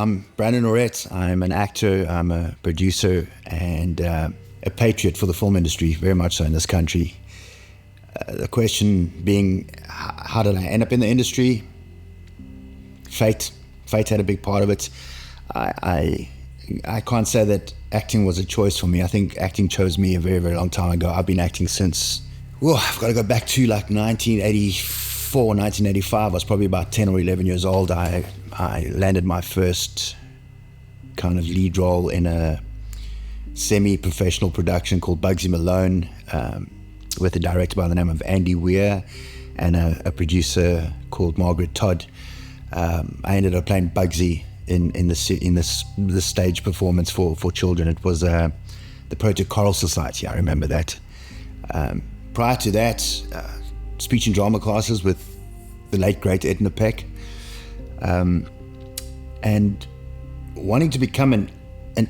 I'm Brandon Auret. I'm an actor, I'm a producer, and a patriot for the film industry, very much so in this country. The question being, how did I end up in the industry? Fate had a big part of it. I can't say that acting was a choice for me. I think acting chose me a very, very long time ago. I've been acting since, I've got to go back to like 1984, 1985. I was probably about 10 or 11 years old. I landed my first kind of lead role in a semi-professional production called Bugsy Malone, with a director by the name of Andy Weir and a producer called Margaret Todd. I ended up playing Bugsy in this stage performance for children. It was the Project Coral Society. I remember that. Prior to that, speech and drama classes with the late great Edna Peck, and wanting to become an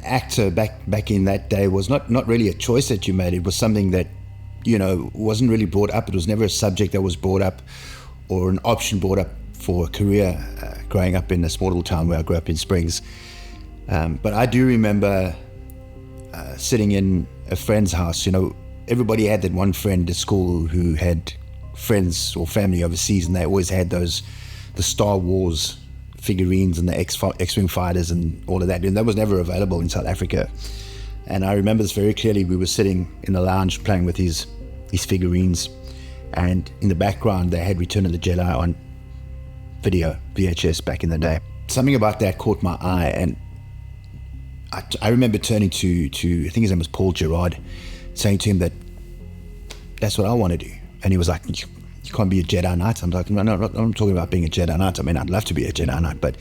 actor back in that day was not really a choice that you made. It was something that wasn't really brought up. It was never a subject that was brought up or an option brought up for a career growing up in a small little town where I grew up in Springs. But I do remember sitting in a friend's house. Everybody had that one friend at school who had friends or family overseas, and they always had the Star Wars figurines and the X-Wing fighters and all of that, and that was never available in South Africa. And I remember this very clearly. We were sitting in the lounge playing with these figurines, and in the background they had Return of the Jedi on video, VHS back in the day. Something about that caught my eye, and I remember turning to I think his name was Paul Gerard, saying to him that that's what I want to do. And he was like, you can't be a Jedi Knight. I'm like, no, I'm talking about being a Jedi Knight. I mean, I'd love to be a Jedi Knight, but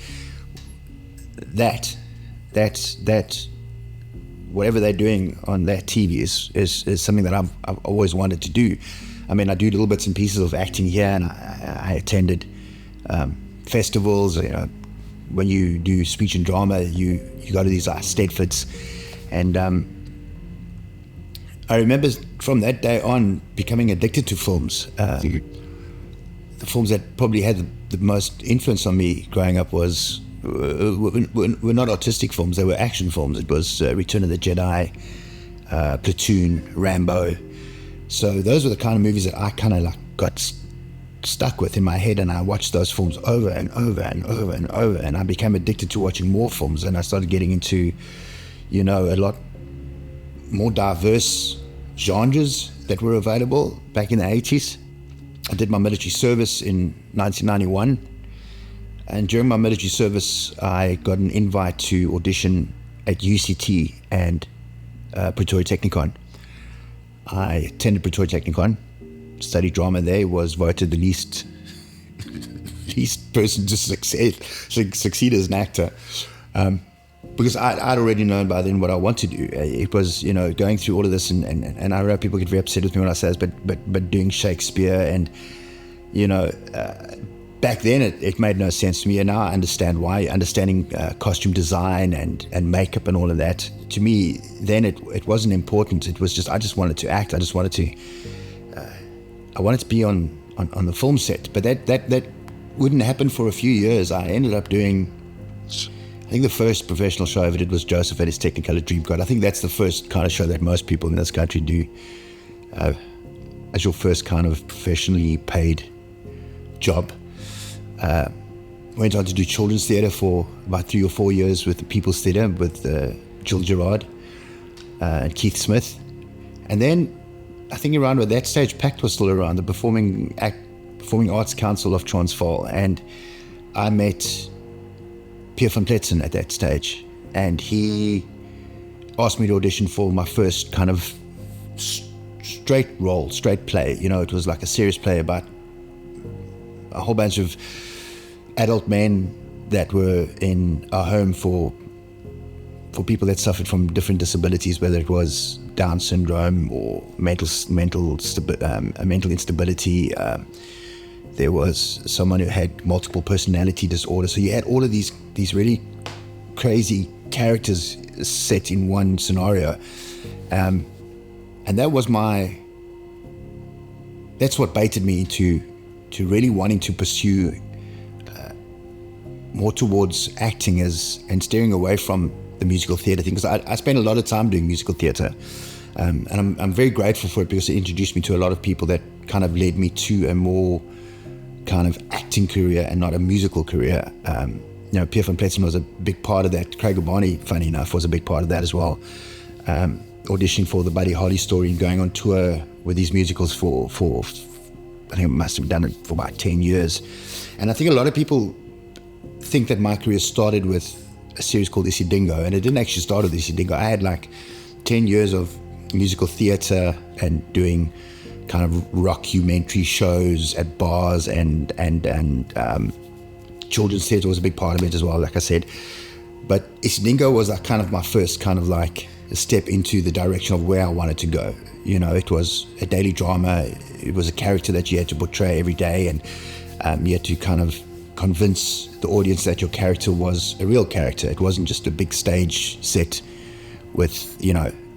that's whatever they're doing on that TV is something that I've always wanted to do. I mean, I do little bits and pieces of acting here, and I attended festivals. When you do speech and drama, you go to these Stedfords, and I remember from that day on becoming addicted to films. The films that probably had the most influence on me growing up were not artistic films, they were action films. It was Return of the Jedi, Platoon, Rambo. So those were the kind of movies that I kind of like got stuck with in my head, and I watched those films over and over and over and over, and I became addicted to watching more films, and I started getting into a lot more diverse genres that were available back in the 80s. I did my military service in 1991, and during my military service I got an invite to audition at UCT and Pretoria Technikon. I attended Pretoria Technikon, studied drama there, was voted the least person to succeed as an actor, because I'd already known by then what I want to do. It was, going through all of this, and I know people get very upset with me when I say this, but doing Shakespeare, and back then it made no sense to me, and now I understand why. Understanding costume design and makeup and all of that, to me then it wasn't important. It was just, I just wanted to act. I just wanted to I wanted to be on the film set, but that wouldn't happen for a few years. I ended up doing, I think the first professional show I ever did was Joseph at his Technicolor Dreamcoat. I think that's the first kind of show that most people in this country do as your first kind of professionally paid job. Went on to do children's theatre for about 3 or 4 years with the People's Theatre with Jill Gerard and Keith Smith. And then I think around at that stage, PACT was still around, the Performing Arts Council of Transvaal, and I met Pierre van Pletsen at that stage, and he asked me to audition for my first kind of straight play. It was like a serious play about a whole bunch of adult men that were in a home for people that suffered from different disabilities, whether it was Down syndrome or mental instability. There was someone who had multiple personality disorder. So you had all of these really crazy characters set in one scenario, and that's what baited me into really wanting to pursue more towards acting and steering away from the musical theatre thing, because I spent a lot of time doing musical theatre, and I'm very grateful for it, because it introduced me to a lot of people that kind of led me to a more kind of acting career and not a musical career. Pierre van Pletzen was a big part of that. Craig Urbani, funny enough, was a big part of that as well. Auditioning for the Buddy Holly story and going on tour with these musicals for I think I must have done it for about 10 years. And I think a lot of people think that my career started with a series called Isidingo, and it didn't actually start with Isidingo. I had like 10 years of musical theatre and doing kind of rockumentary shows at bars, and children's theatre was a big part of it as well, like I said. But Isidingo was like kind of my first kind of like a step into the direction of where I wanted to go. It was a daily drama. It was a character that you had to portray every day, and you had to kind of convince the audience that your character was a real character. It wasn't just a big stage set with,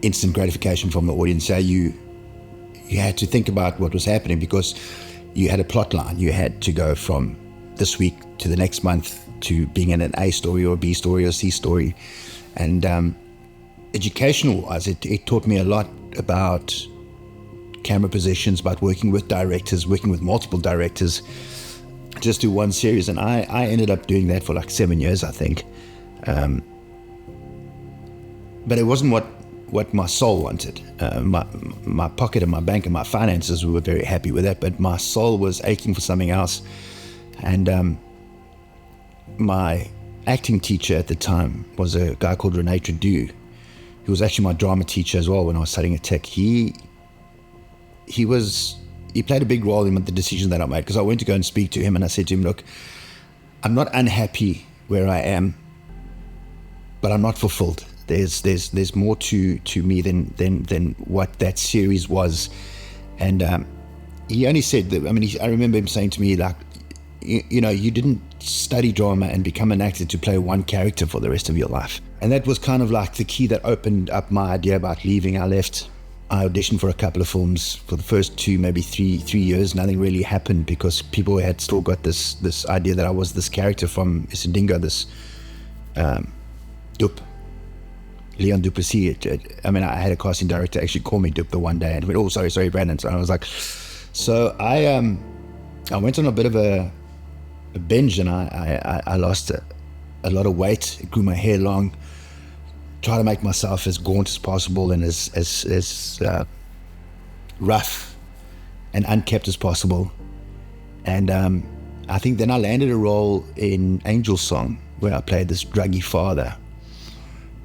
instant gratification from the audience. So you had to think about what was happening, because you had a plot line. You had to go from this week to the next month to being in an A story or a B story or a C story. And educational-wise, it taught me a lot about camera positions, about working with directors, working with multiple directors, just do one series. And I ended up doing that for like 7 years, I think. But it wasn't what my soul wanted. My pocket and my bank and my finances were very happy with that, but my soul was aching for something else. And my acting teacher at the time was a guy called René Tradew, who was actually my drama teacher as well when I was studying at Tech. He played a big role in the decision that I made, because I went to go and speak to him, and I said to him, look, I'm not unhappy where I am, but I'm not fulfilled. There's more to me than what that series was. And he only said that, I remember him saying to me, like, you didn't study drama and become an actor to play one character for the rest of your life. And that was kind of like the key that opened up my idea about leaving. I left. I auditioned for a couple of films. For the first 2, maybe 3 years, nothing really happened, because people had still got this idea that I was this character from Isidingo, this Dup, Leon Duplessis. I had a casting director actually call me Dup the one day and went, oh, sorry, Brandon. So I was like, so I went on a bit of a binge, and I lost a lot of weight. I grew my hair long, try to make myself as gaunt as possible and as rough and unkept as possible. And I think then I landed a role in Angel Song, where I played this druggy father.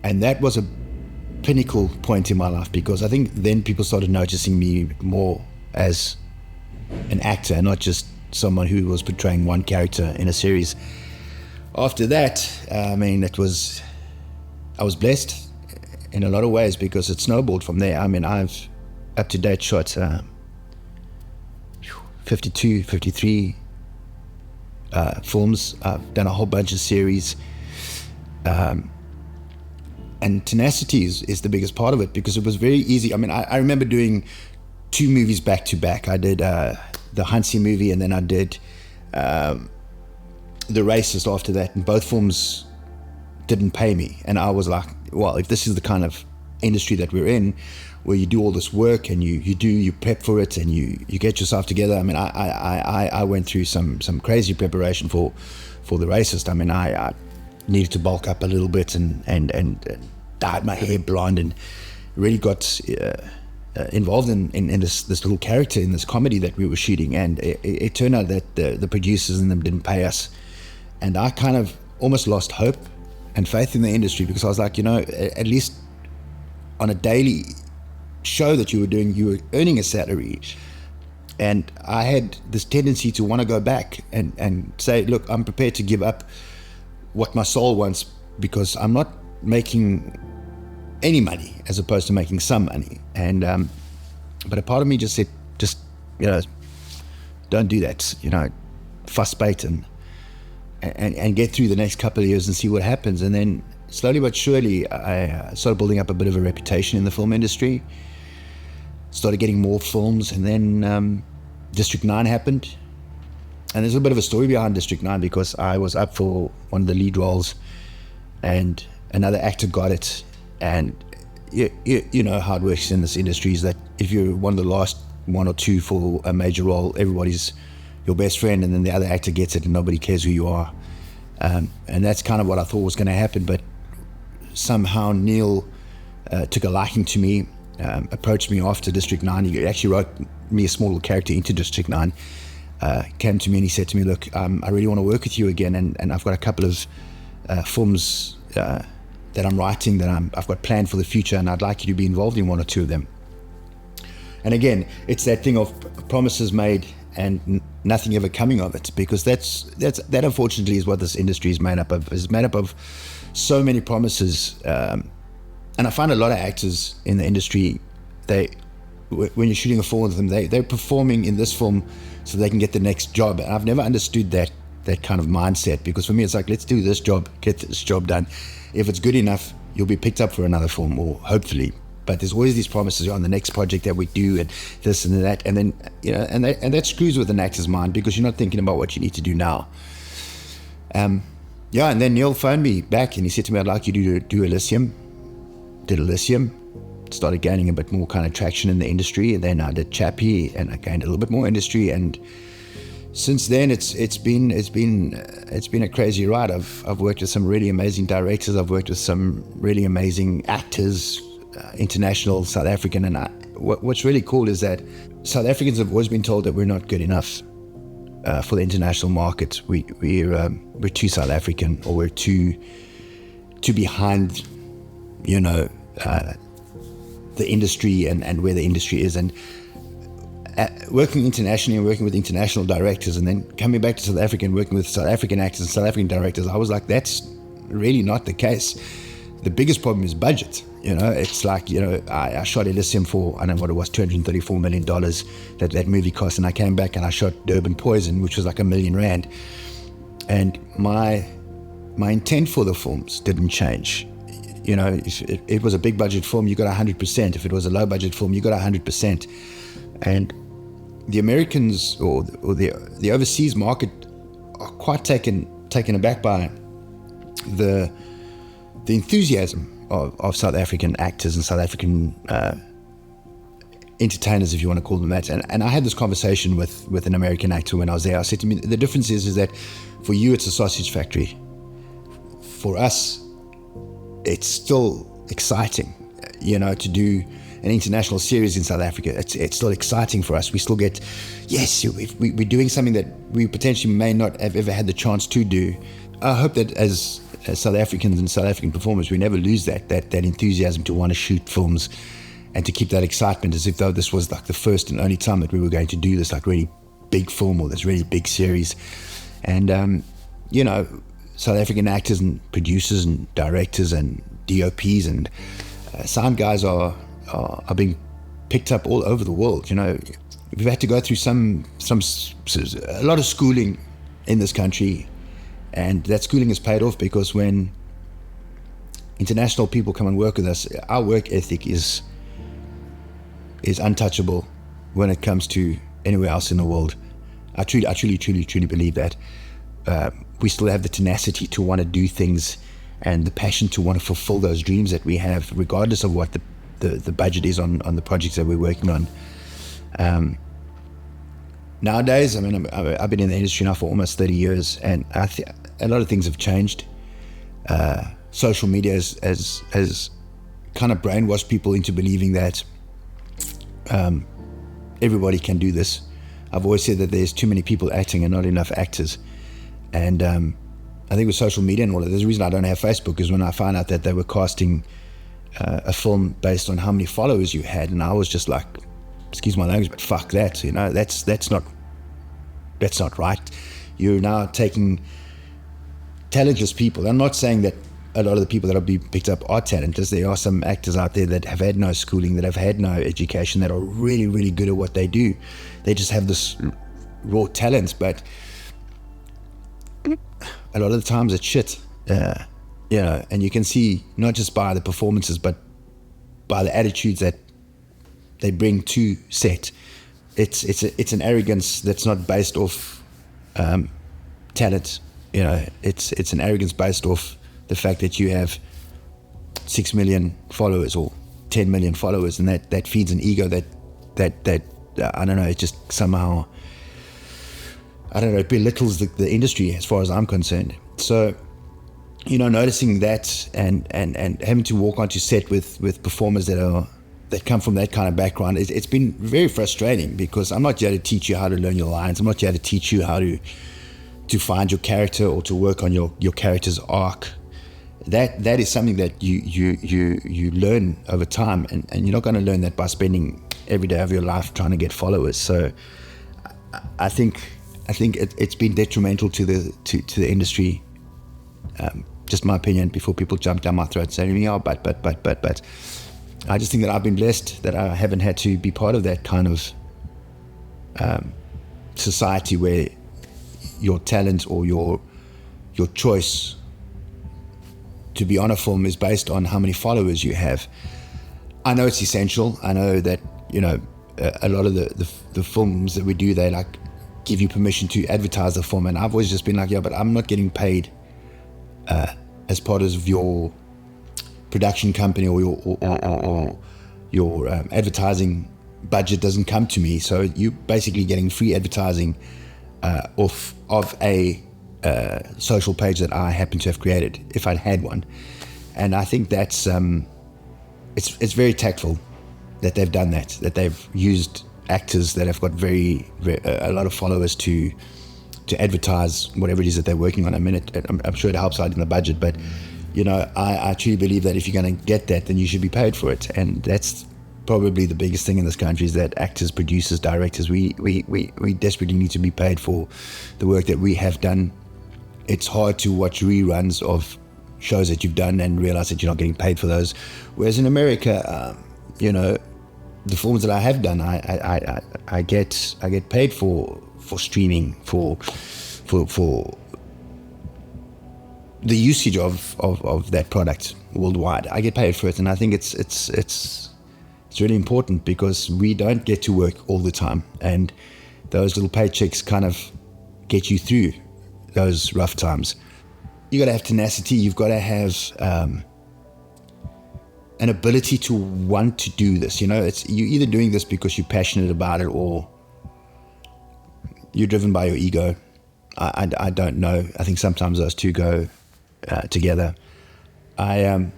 And that was a pinnacle point in my life, because I think then people started noticing me more as an actor, not just someone who was portraying one character in a series. After that, I was blessed in a lot of ways, because it snowballed from there. I've up to date shot 52, 53 films. I've done a whole bunch of series. And tenacity is the biggest part of it, because it was very easy. I remember doing 2 movies back to back. I did the Hansi movie, and then I did The Racist after that, and both films didn't pay me. And I was like, well, if this is the kind of industry that we're in, where you do all this work and you prep for it and you get yourself together. I went through some crazy preparation for The Racist. I needed to bulk up a little bit and dyed my hair blonde, and really got involved in this little character in this comedy that we were shooting. And it turned out that the producers and them didn't pay us, and I kind of almost lost hope and faith in the industry, because I was like, at least on a daily show that you were doing, you were earning a salary. And I had this tendency to want to go back and say, look, I'm prepared to give up what my soul wants, because I'm not making any money as opposed to making some money. And but a part of me just said, don't do that, fuss bait and get through the next couple of years and see what happens. And then slowly but surely I started building up a bit of a reputation in the film industry, started getting more films, and then District 9 happened. And there's a bit of a story behind District 9 because I was up for one of the lead roles and another actor got it. And you know how it works in this industry is that if you're one of the last one or two for a major role, everybody's your best friend, and then the other actor gets it and nobody cares who you are. And that's kind of what I thought was going to happen. But somehow Neil took a liking to me, approached me after District 9. He actually wrote me a small little character into District 9. Came to me and he said to me, look, I really want to work with you again, and I've got a couple of films that I'm writing that I've got planned for the future, and I'd like you to be involved in one or two of them. And again, it's that thing of promises made and nothing ever coming of it, because that unfortunately is what this industry is made up of. It's made up of so many promises, and I find a lot of actors in the industry, when you're shooting a film with them, they're performing in this film so they can get the next job. And I've never understood that kind of mindset, because for me it's like, let's do this job, get this job done. If it's good enough, you'll be picked up for another film, or hopefully. But there's always these promises on the next project that we do, and this and that, and then and that screws with an actor's mind, because you're not thinking about what you need to do now. And then Neil phoned me back and he said to me, I'd like you to do Elysium. Did Elysium, started gaining a bit more kind of traction in the industry, and then I did Chappie and I gained a little bit more industry, and since then it's been a crazy ride. I've worked with some really amazing directors, I've worked with some really amazing actors, international, South African, and what's really cool is that South Africans have always been told that we're not good enough for the international market. We're too South African, or we're too behind, the industry and where the industry is. And working internationally and working with international directors, and then coming back to South Africa and working with South African actors and South African directors, I was like, that's really not the case. The biggest problem is budget. It's like, I shot Elysium for, I don't know what it was, $234 million that movie cost, and I came back and I shot Durban Poison, which was like R1 million. And my intent for the films didn't change. If it was a big budget film, you got 100%. If it was a low budget film, you got 100%. And the Americans or the overseas market are quite taken aback by the enthusiasm of South African actors and South African entertainers, if you want to call them that. And I had this conversation with an American actor when I was there. I said to me, the difference is that for you it's a sausage factory. For us, it's still exciting, to do an international series in South Africa. It's still exciting for us. We still get, yes, we're doing something that we potentially may not have ever had the chance to do. I hope that as South Africans and South African performers, we never lose that enthusiasm to want to shoot films and to keep that excitement, as if though this was like the first and only time that we were going to do this like really big film or this really big series. And South African actors and producers and directors and DOPs and sound guys are being picked up all over the world. We've had to go through a lot of schooling in this country, and that schooling has paid off, because when international people come and work with us, our work ethic is untouchable when it comes to anywhere else in the world. I truly believe that. We still have the tenacity to want to do things and the passion to want to fulfill those dreams that we have, regardless of what the budget is on the projects that we're working on. Nowadays, I've been in the industry now for almost 30 years, and a lot of things have changed. Social media has kind of brainwashed people into believing that everybody can do this. I've always said that there's too many people acting and not enough actors. And I think with social media and all that, there's a reason I don't have Facebook, is when I found out that they were casting a film based on how many followers you had, and I was just like, excuse my language, but fuck that, that's not right. You're now taking talentless people. I'm not saying that a lot of the people that are being picked up are talentless. There are some actors out there that have had no schooling, that have had no education, that are really, really good at what they do. They just have this raw talent, but a lot of the times it's shit, and you can see not just by the performances, but by the attitudes that they bring to set. It's an arrogance that's not based off talent. You know, it's an arrogance based off the fact that you have 6 million followers or 10 million followers, and that feeds an ego that I don't know, it just somehow, I don't know, it belittles the industry as far as I'm concerned. So, you know, noticing that and having to walk onto set with performers that come from that kind of background, it's been very frustrating, because I'm not here to teach you how to learn your lines. I'm not here to teach you how to find your character or to work on your character's arc. That is something that you learn over time, and you're not going to learn that by spending every day of your life trying to get followers. So I think it's been detrimental to the industry. Just my opinion, before people jump down my throat saying, "Oh, but." I just think that I've been blessed that I haven't had to be part of that kind of society where your talent or your choice to be on a film is based on how many followers you have. I know it's essential. I know that, you know, a lot of the films that we do, they like give you permission to advertise the film, and I've always just been like, yeah, but I'm not getting paid as part of your production company, or your advertising budget doesn't come to me. So you're basically getting free advertising off of a social page that I happen to have created, if I'd had one. And I think that's it's very tactful that they've done that they've used actors that have got a lot of followers to advertise whatever it is that they're working on. I mean, I'm sure it helps out in the budget, but you know, I truly believe that if you're going to get that, then you should be paid for it. And that's probably the biggest thing in this country, is that actors, producers, directors, we desperately need to be paid for the work that we have done. It's hard to watch reruns of shows that you've done and realize that you're not getting paid for those. Whereas in America, you know, the films that I have done, I get paid for streaming, for the usage of that product worldwide. I get paid for it, and I think it's really important, because we don't get to work all the time, and those little paychecks kind of get you through those rough times. You got to have tenacity. You've got to have an ability to want to do this. You know, you're either doing this because you're passionate about it, or you're driven by your ego. I don't know. I think sometimes those two go together. I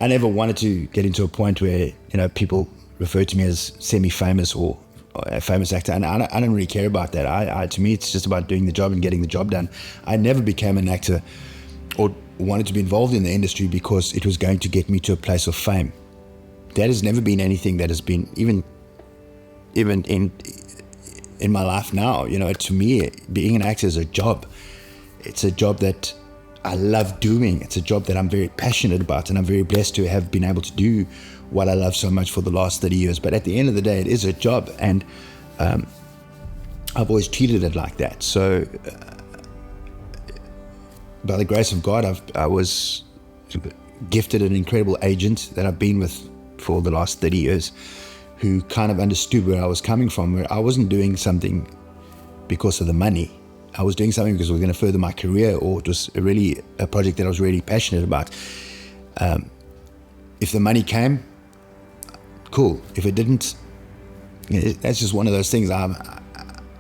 never wanted to get into a point where, you know, people refer to me as semi-famous or a famous actor, and I don't really care about that. To me, it's just about doing the job and getting the job done. I never became an actor or wanted to be involved in the industry because it was going to get me to a place of fame. That has never been anything that has been even in my life now. You know, to me, being an actor is a job. It's a job that I love doing. It's a job that I'm very passionate about, and I'm very blessed to have been able to do what I love so much for the last 30 years. But at the end of the day, it is a job, and I've always treated it like that. So by the grace of God, I was gifted an incredible agent that I've been with for the last 30 years, who kind of understood where I was coming from, where I wasn't doing something because of the money. I was doing something because it was going to further my career, or it was really a project that I was really passionate about. If the money came, cool. If it didn't, that's just one of those things. I'm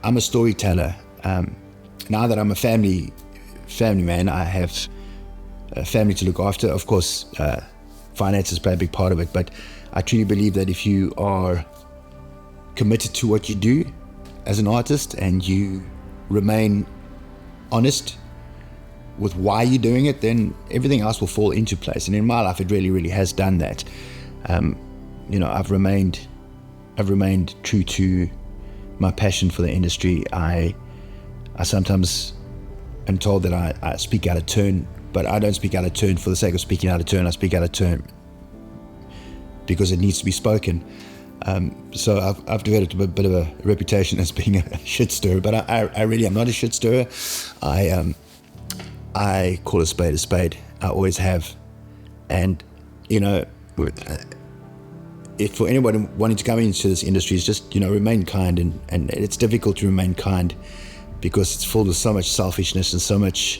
a storyteller. Now that I'm a family man, I have a family to look after. Of course, finances play a big part of it, but I truly believe that if you are committed to what you do as an artist, and you remain honest with why you're doing it, then everything else will fall into place. And in my life, it really, really has done that. You know, I've remained true to my passion for the industry. I sometimes am told that I speak out of turn, but I don't speak out of turn for the sake of speaking out of turn. I speak out of turn because it needs to be spoken. So I've developed a bit of a reputation as being a shit stirrer, but I really am not a shit stirrer. I call a spade a spade. I always have. And, you know, if for anyone wanting to come into this industry, is just, you know, remain kind. And it's difficult to remain kind because it's filled with so much selfishness and so much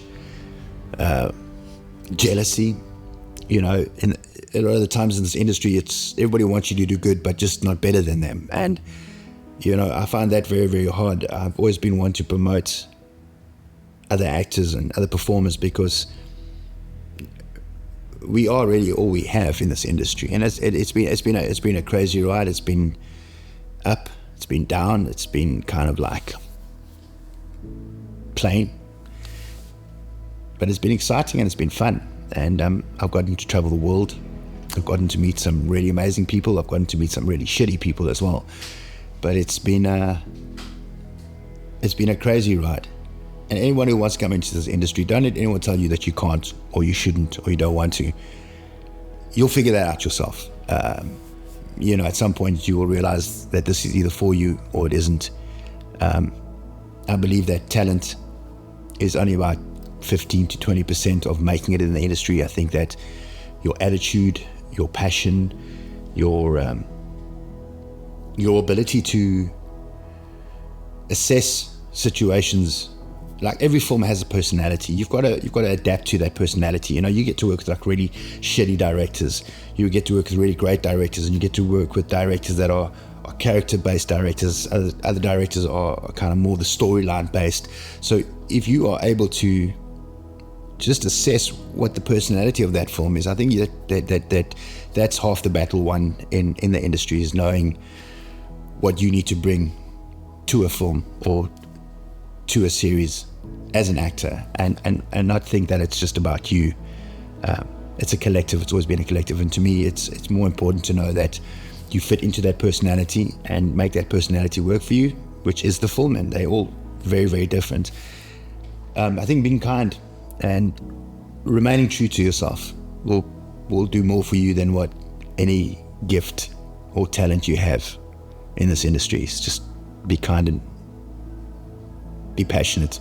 jealousy. You know, and a lot of the times in this industry, it's everybody wants you to do good, but just not better than them. And, you know, I find that very, very hard. I've always been one to promote other actors and other performers, because we are really all we have in this industry. And it's been a crazy ride. It's been up, it's been down, it's been kind of like plain, but it's been exciting and it's been fun. And I've gotten to travel the world. I've gotten to meet some really amazing people. I've gotten to meet some really shitty people as well. But it's been a crazy ride. And anyone who wants to come into this industry, don't let anyone tell you that you can't, or you shouldn't, or you don't want to. You'll figure that out yourself. You know, at some point you will realize that this is either for you or it isn't. I believe that talent is only about 15 to 20% of making it in the industry. I think that your attitude, your passion, your ability to assess situations, like every film has a personality. You've got to adapt to that personality. You know, you get to work with like really shitty directors. You get to work with really great directors, and you get to work with directors that are character-based directors. Other directors are kind of more the storyline based. So if you are able to just assess what the personality of that film is, I think that's half the battle won in the industry, is knowing what you need to bring to a film or to a series as an actor, and not think that it's just about you. It's a collective. It's always been a collective, and to me it's more important to know that you fit into that personality and make that personality work for you, which is the film, and they're all very, very different. I think being kind and remaining true to yourself will do more for you than what any gift or talent you have in this industry. It's just be kind and be passionate.